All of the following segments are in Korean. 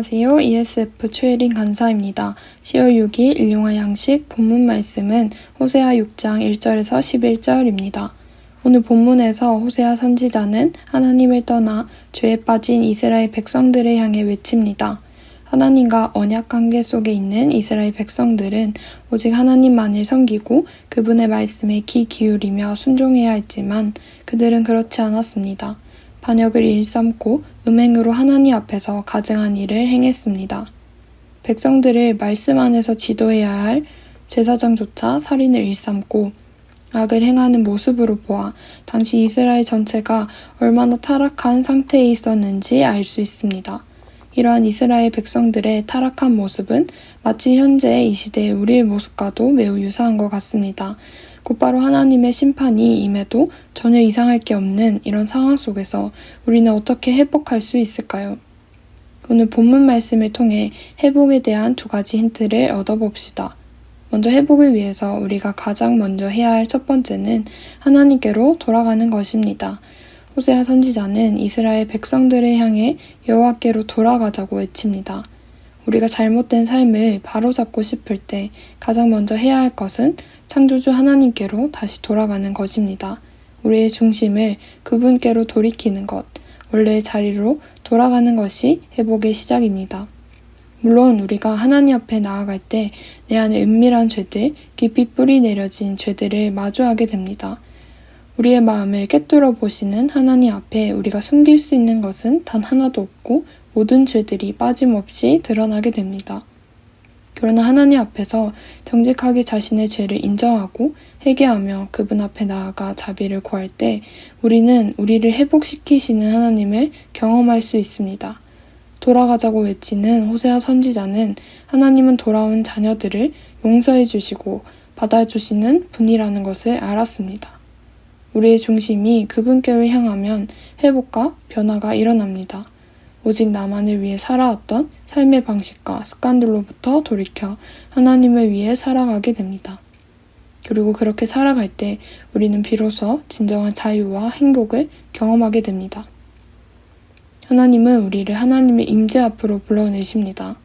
안녕하세요. ESF 최혜린 간사입니다. 10월 6일 일용할 양식 본문 말씀은 호세아 6장 1절에서 11절입니다. 오늘 본문에서 호세아 선지자는 하나님을 떠나 죄에 빠진 이스라엘 백성들을 향해 외칩니다. 하나님과 언약 관계 속에 있는 이스라엘 백성들은 오직 하나님만을 섬기고 그분의 말씀에 귀 기울이며 순종해야 했지만 그들은 그렇지 않았습니다. 반역을 일삼고 음행으로 하나님 앞에서 가증한 일을 행했습니다. 백성들을 말씀 안에서 지도해야 할 제사장조차 살인을 일삼고 악을 행하는 모습으로 보아 당시 이스라엘 전체가 얼마나 타락한 상태에 있었는지 알 수 있습니다. 이러한 이스라엘 백성들의 타락한 모습은 마치 현재 이 시대의 우리의 모습과도 매우 유사한 것 같습니다. 곧바로 하나님의 심판이 임해도 전혀 이상할 게 없는 이런 상황 속에서 우리는 어떻게 회복할 수 있을까요? 오늘 본문 말씀을 통해 회복에 대한 두 가지 힌트를 얻어봅시다. 먼저 회복을 위해서 우리가 가장 먼저 해야 할 첫 번째는 하나님께로 돌아가는 것입니다. 호세아 선지자는 이스라엘 백성들을 향해 여호와께로 돌아가자고 외칩니다. 우리가 잘못된 삶을 바로잡고 싶을 때 가장 먼저 해야 할 것은 창조주 하나님께로 다시 돌아가는 것입니다. 우리의 중심을 그분께로 돌이키는 것, 원래의 자리로 돌아가는 것이 회복의 시작입니다. 물론 우리가 하나님 앞에 나아갈 때 내 안에 은밀한 죄들, 깊이 뿌리 내려진 죄들을 마주하게 됩니다. 우리의 마음을 꿰뚫어 보시는 하나님 앞에 우리가 숨길 수 있는 것은 단 하나도 없고 모든 죄들이 빠짐없이 드러나게 됩니다. 그러나 하나님 앞에서 정직하게 자신의 죄를 인정하고 회개하며 그분 앞에 나아가 자비를 구할 때 우리는 우리를 회복시키시는 하나님을 경험할 수 있습니다. 돌아가자고 외치는 호세아 선지자는 하나님은 돌아온 자녀들을 용서해 주시고 받아주시는 분이라는 것을 알았습니다. 우리의 중심이 그분께로 향하면 회복과 변화가 일어납니다. 오직 나만을 위해 살아왔던 삶의 방식과 습관들로부터 돌이켜 하나님을 위해 살아가게 됩니다. 그리고 그렇게 살아갈 때 우리는 비로소 진정한 자유와 행복을 경험하게 됩니다. 하나님은 우리를 하나님의 임재 앞으로 불러내십니다.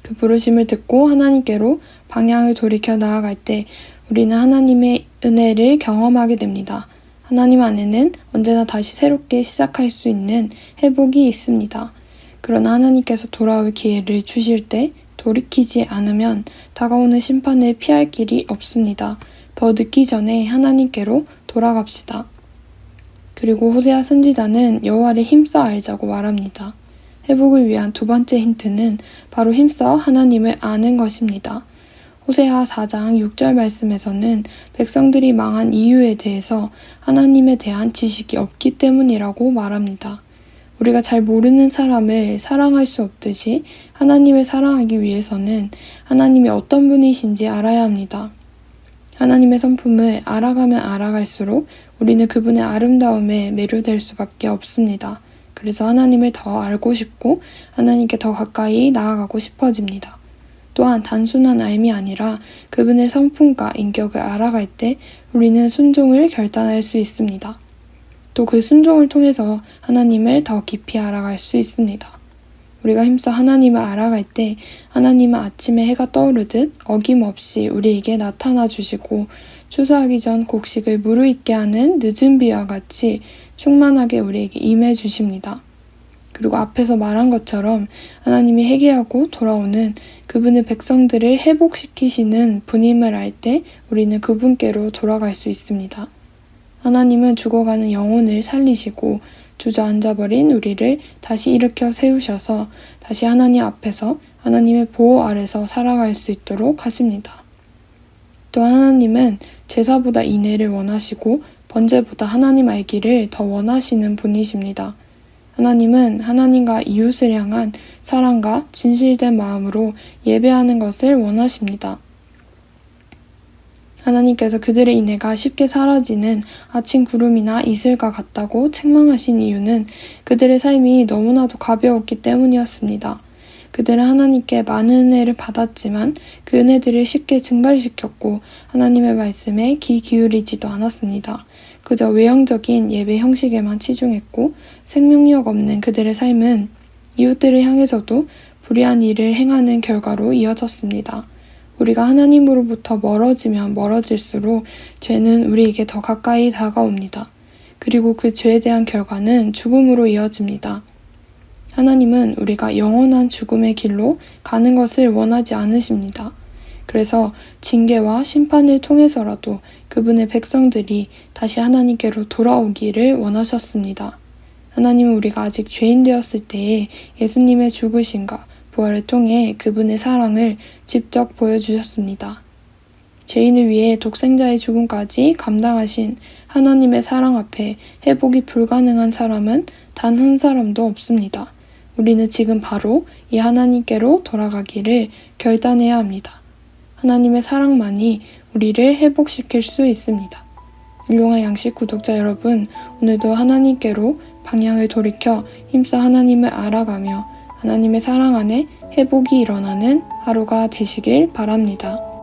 그 부르심을 듣고 하나님께로 방향을 돌이켜 나아갈 때 우리는 하나님의 은혜를 경험하게 됩니다. 하나님 안에는 언제나 다시 새롭게 시작할 수 있는 회복이 있습니다. 그러나 하나님께서 돌아올 기회를 주실 때 돌이키지 않으면 다가오는 심판을 피할 길이 없습니다. 더 늦기 전에 하나님께로 돌아갑시다. 그리고 호세아 선지자는 여호와를 힘써 알자고 말합니다. 회복을 위한 두 번째 힌트는 바로 힘써 하나님을 아는 것입니다. 호세아 4장 6절 말씀에서는 백성들이 망한 이유에 대해서 하나님에 대한 지식이 없기 때문이라고 말합니다. 우리가 잘 모르는 사람을 사랑할 수 없듯이 하나님을 사랑하기 위해서는 하나님이 어떤 분이신지 알아야 합니다. 하나님의 성품을 알아가면 알아갈수록 우리는 그분의 아름다움에 매료될 수밖에 없습니다. 그래서 하나님을 더 알고 싶고 하나님께 더 가까이 나아가고 싶어집니다. 또한 단순한 알미 아니라 그분의 성품과 인격을 알아갈 때 우리는 순종을 결단할 수 있습니다. 또 그 순종을 통해서 하나님을 더 깊이 알아갈 수 있습니다. 우리가 힘써 하나님을 알아갈 때 하나님은 아침에 해가 떠오르듯 어김없이 우리에게 나타나 주시고 추수하기 전 곡식을 무르익게 하는 늦은 비와 같이 충만하게 우리에게 임해 주십니다. 그리고 앞에서 말한 것처럼 하나님이 회개하고 돌아오는 그분의 백성들을 회복시키시는 분임을 알 때 우리는 그분께로 돌아갈 수 있습니다. 하나님은 죽어가는 영혼을 살리시고 주저앉아버린 우리를 다시 일으켜 세우셔서 다시 하나님 앞에서 하나님의 보호 아래서 살아갈 수 있도록 하십니다. 또 하나님은 제사보다 인애를 원하시고 번제보다 하나님 알기를 더 원하시는 분이십니다. 하나님은 하나님과 이웃을 향한 사랑과 진실된 마음으로 예배하는 것을 원하십니다. 하나님께서 그들의 인애가 쉽게 사라지는 아침 구름이나 이슬과 같다고 책망하신 이유는 그들의 삶이 너무나도 가벼웠기 때문이었습니다. 그들은 하나님께 많은 은혜를 받았지만 그 은혜들을 쉽게 증발시켰고 하나님의 말씀에 귀 기울이지도 않았습니다. 그저 외형적인 예배 형식에만 치중했고 생명력 없는 그들의 삶은 이웃들을 향해서도 불의한 일을 행하는 결과로 이어졌습니다. 우리가 하나님으로부터 멀어지면 멀어질수록 죄는 우리에게 더 가까이 다가옵니다. 그리고 그 죄에 대한 결과는 죽음으로 이어집니다. 하나님은 우리가 영원한 죽음의 길로 가는 것을 원하지 않으십니다. 그래서 징계와 심판을 통해서라도 그분의 백성들이 다시 하나님께로 돌아오기를 원하셨습니다. 하나님은 우리가 아직 죄인 되었을 때에 예수님의 죽으심과 부활을 통해 그분의 사랑을 직접 보여주셨습니다. 죄인을 위해 독생자의 죽음까지 감당하신 하나님의 사랑 앞에 회복이 불가능한 사람은 단 한 사람도 없습니다. 우리는 지금 바로 이 하나님께로 돌아가기를 결단해야 합니다. 하나님의 사랑만이 우리를 회복시킬 수 있습니다. 일용할 양식 구독자 여러분, 오늘도 하나님께로 방향을 돌이켜 힘써 하나님을 알아가며 하나님의 사랑 안에 회복이 일어나는 하루가 되시길 바랍니다.